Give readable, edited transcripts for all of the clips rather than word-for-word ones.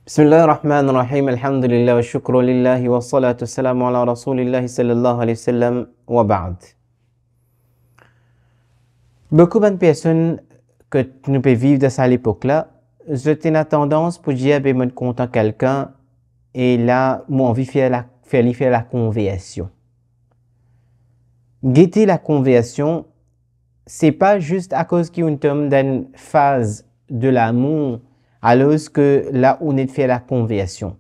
Bismillahirrahmanirrahim. Alhamdulillah wa shukru lillahi wa salatu wassalamu ala rasulillahi sallallahu alayhi wa sallam wa ba'd. Beaucoup de personnes que nous pouvons vivre dans cette époque-là, j'ai une tendance pour dire que je suis content quelqu'un et là, moi, envie de faire la conversion. Guetter la conversion, c'est pas juste à cause qu'il y a une phase de l'amour alors que là on est de faire la conversion.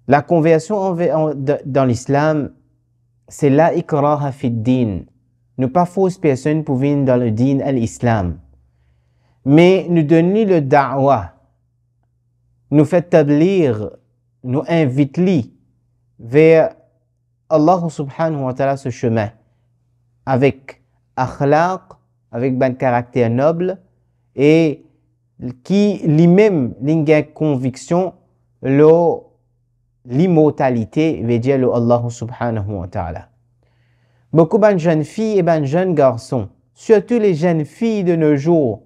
La conversion dans l'islam, c'est la ikraha fi din. Nous pas force personne pour venir dans le din à l'islam. Mais nous donner le da'wah, nous fait établir, nous invite vers Allah subhanahu wa ta'ala ce chemin avec akhlaq, avec un caractère noble et qui lui-même a conviction l'immortalité veut dire le Allah subhanahu wa ta'ala. Beaucoup de jeunes filles et de jeunes garçons, surtout les jeunes filles de nos jours,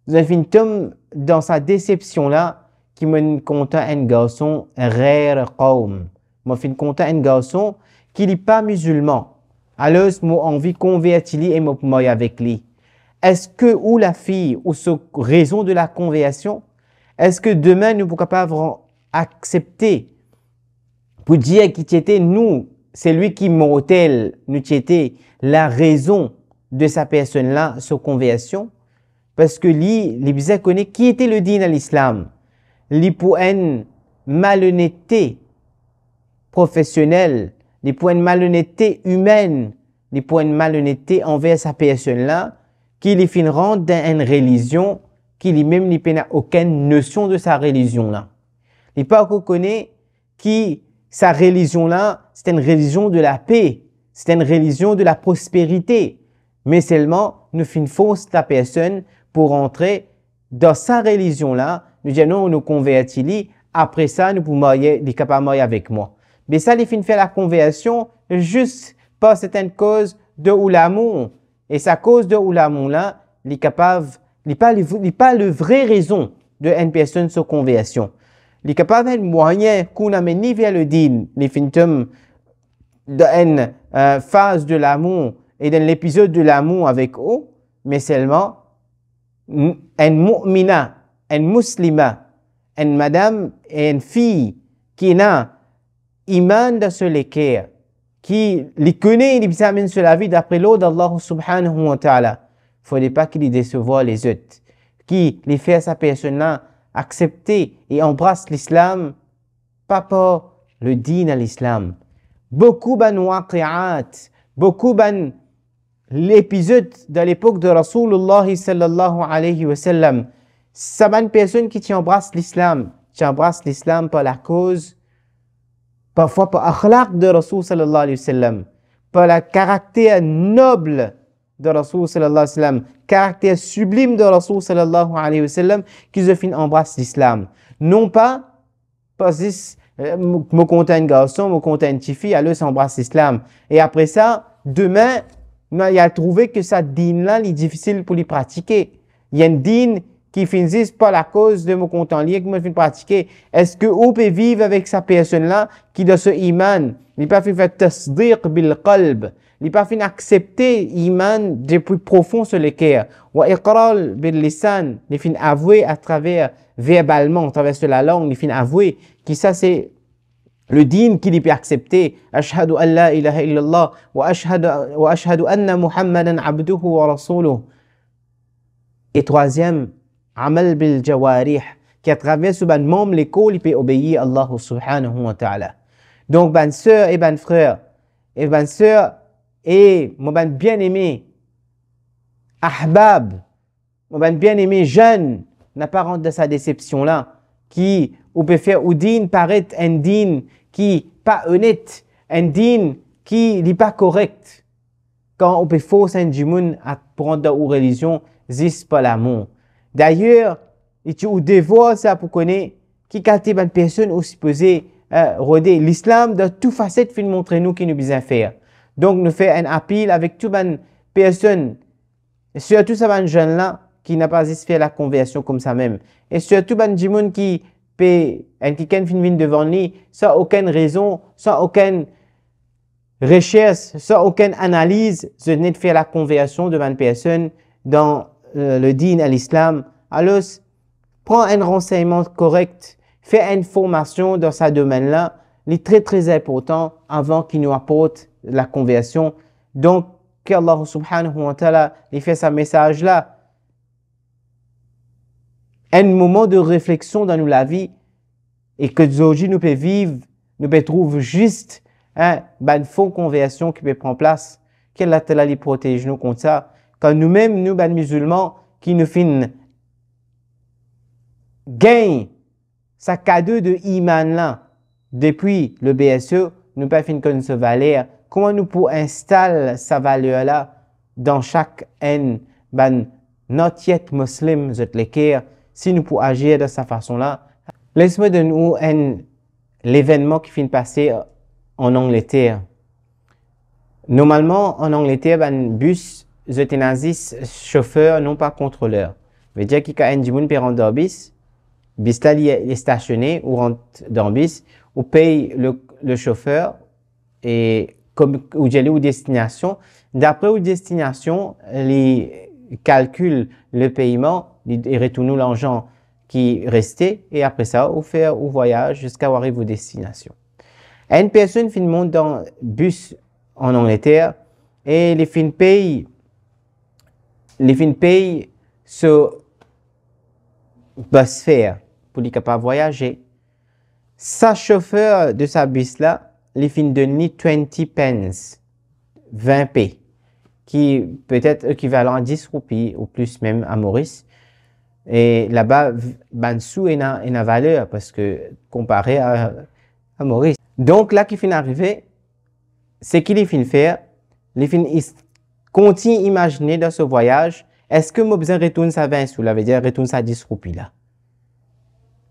ils tombent dans sa déception là qui me content un garçon rare qawm. Moi fin content un garçon qui n'est pas musulman. Alors moi envie de convertir et moi avec lui. Est-ce que, ou la fille, ou ce raison de la conversion, est-ce que demain nous sommes capables d'accepter pour dire qu'il était nous, c'est lui qui mortel, nous était la raison de sa personne-là, sa conversion? Parce que lui, il connaît qui était le din à l'islam. Lui pour une malhonnêteté professionnelle, lui pour une malhonnêteté humaine, lui pour une malhonnêteté envers sa personne-là, qui les fin rentre dans une religion qui lui-même n'a aucune notion de sa religion là. Il pas reconnaît que sa religion là, c'est une religion de la paix, c'est une religion de la prospérité. Mais seulement nous fin force la personne pour entrer dans sa religion là, nous disons non, nous convertis, après ça nous pouvons marier, les capables marier avec moi. Mais ça les fin faire la conversion juste par certaines causes de ou l'amour. Et sa cause de l'amour là, il est capable, il n'est pas le vrai raison de une personne sur conversion. Il est capable d'un moyen qu'on amène vers le din, les fintum d'une phase de l'amour et dans l'épisode de l'amour avec eux, mais seulement un mu'mina, un muslima, une madame et une fille qui n'a iman dans ce cœur, qui les connaît et les amène sur la vie d'après l'ordre d'Allah subhanahu wa ta'ala. Il ne faudrait pas qu'il les décevoie les autres. Qui les fait à sa personne-là accepter et embrasse l'islam, pas pour le din à l'islam. Beaucoup de waqi'at, beaucoup de l'épisode de l'époque de Rasulullah sallallahu alayhi wa sallam. C'est une personne qui embrasse l'islam. Qui embrasse l'islam par la cause parfois par akhlaq de Rasul sallallahu alayhi wa sallam, par le caractère noble de Rasul sallallahu alayhi wa sallam, caractère sublime de Rasul sallallahu alayhi wa sallam, qui se fin embrasse l'islam. Non pas parce que me compte un garçon, me compte une fille, alors s'embrasse l'islam. Et après ça, demain, il a trouvé que ça din-là est difficile pour les pratiquer. Il y a un din qui finissent par la cause de mon content lié que moi je pratiquer. Est-ce que on peut vivre avec sa personne-là qui dans ce iman, il pas fait faire tasdiq bil qalb, il pas fait accepter iman depuis profond sur le cœur, wa iqrar bil lisan, il fin avouer à travers verbalement, à travers la langue, il fin avouer que ça c'est le din qu'il peut accepter. Ashhadu an la ilaha illallah wa ashhadu anna Muhammadan abduhu wa rasuluhu. Et troisième, amal bil jawarih, qui à travers ce ban membre l'école il peut obéir à Allah subhanahu wa ta'ala. Donc ban sœur et ban frère et ban sœur et mon ban bien-aimé ahbab, mon ban bien-aimé jeune n'a pas rentré de sa déception là qui ou peut faire ou din paraître un din qui pas honnête, un din qui n'est pas correct. Quand on peut forcer un monde à prendre une religion, c'est pas l'amour. D'ailleurs, et tu dévoiles ça pour connaître qui quand une personne ou supposé rodé. L'islam, de toute facette, fait montrer nous qui nous besoin faire. Donc, nous fait un appel avec toutes les personnes, surtout ces jeunes-là, qui n'a pas fait la conversion comme ça même. Et surtout, les gens qui peut venir devant lui, sans aucune raison, sans aucune recherche, sans aucune analyse, je venais de faire la conversion de une personne dans le dîn à l'islam. Alors, prends un renseignement correct, fais une formation dans ce domaine-là, c'est très très important avant qu'il nous apporte la conversion. Donc, qu'Allah subhanahu wa ta'ala fait ce message-là. Un moment de réflexion dans la vie et que aujourd'hui nous pouvons vivre, nous pouvons trouver juste une fausse conversion qui peut prendre place. Qu'Allah Ta'ala les protège nous contre ça. Quand nous-mêmes, nous, les musulmans, qui nous finissent gagnent sa cadeau de iman là, depuis le BSE, nous pouvons finir comme ce valeur. Comment nous pouvons installer sa valeur là dans chaque not yet muslim, si nous pouvons agir de cette façon-là. Laisse-moi donner nous l'événement qui finit de passer en Angleterre. Normalement, en Angleterre, un bus, euthanasie, chauffeur, non pas contrôleur. Ça veut dire qu'il y a un gens qui rentre dans le bus, bus là, il est stationné, ou rentre dans le bus, ou paye le chauffeur, et comme où j'allais aux destinations. D'après aux destinations, les calcule le paiement et retourne l'argent qui restait et après ça, on fait au voyage jusqu'à arriver aux destinations. Une personne qui monte dans le bus en Angleterre et les fins paye ce bus fare pour les capables de voyager. Sa chauffeur de sa bus là, les fins donne 20 pence, 20 p, qui peut être équivalent à 10 roupies ou plus même à Maurice. Et là-bas, ben sous est une valeur parce que comparé à Maurice. Donc là, qui finit d'arriver, c'est qu'il finit de faire, il continue d'imaginer dans ce voyage, est-ce que moi besoin retourner ça 20 sous, là veut dire retourner ça 10 roupies là.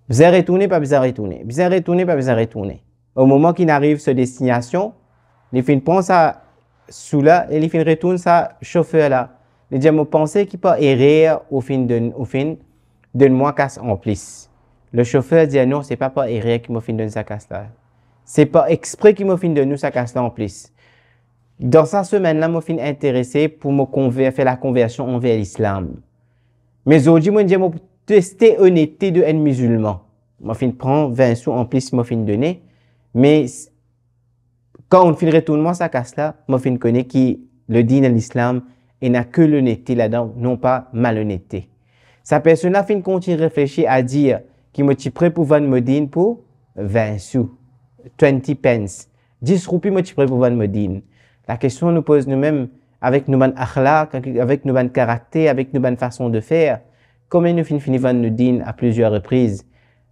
Besoin retourner, pas besoin retourner. Besoin retourner, pas besoin retourner. Au moment qu'il arrive sur destination, il finit de prendre ça sous là et il finit de retourner ça chauffeur là. Il dit, moi pensais qu'il peut errer au fin donne-moi casse en plus. Le chauffeur dit non, c'est pas errer qui m'a fin donner sa casse là. C'est pas exprès qui m'a fin donner sa casse là en plus. Dans cette semaine-là, m'a fin intéressé pour me faire la conversion envers l'islam. Mais aujourd'hui, moi dis moi tester honnêteté de un musulman. M'a fin prendre 20 sous en plus m'a fin donner. Mais quand on fin retournement sa casse là, m'a fin connaît qui le dîn à l'islam et n'a que l'honnêteté là-dedans, non pas malhonnêteté. Sa personne-là fin continue de réfléchir à dire qu'il me prêt pour vendre Modine pour 20 sous, 20 pence, 10 roupies me prêt pour vendre Modine. La question nous pose nous-mêmes avec nos akhlaq, avec nos caractères, avec nos façons de faire. Comment nous finissons vendre Modine à plusieurs reprises?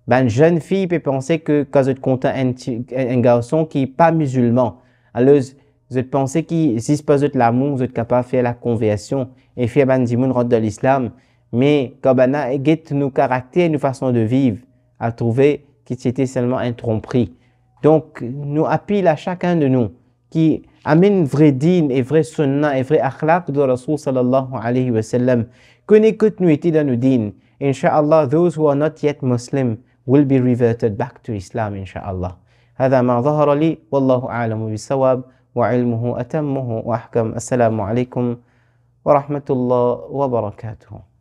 Une jeune fille peut penser que quand vous êtes content un garçon qui n'est pas musulman, alors vous êtes pensé que si c'est pas l'amour, vous êtes capable de faire la conversion et faire un dimoun rentre dans l'islam. Mais quand on a nos caractères, nos façons de vivre, à trouver que c'était seulement un tromperie. Donc, nous appelons à chacun de nous qui amène vrai dîn et vrai sunnah et vrai akhlaq de Rasul sallallahu alayhi wa sallam, qu'on écoute nous était dans nos dîn. Inch'Allah, those who are not yet Muslim will be reverted back to Islam, inch'Allah. هذا ما ظهر لي والله أعلم بالصواب وعلمه أتمه وأحكم. السلام عليكم ورحمة الله وبركاته.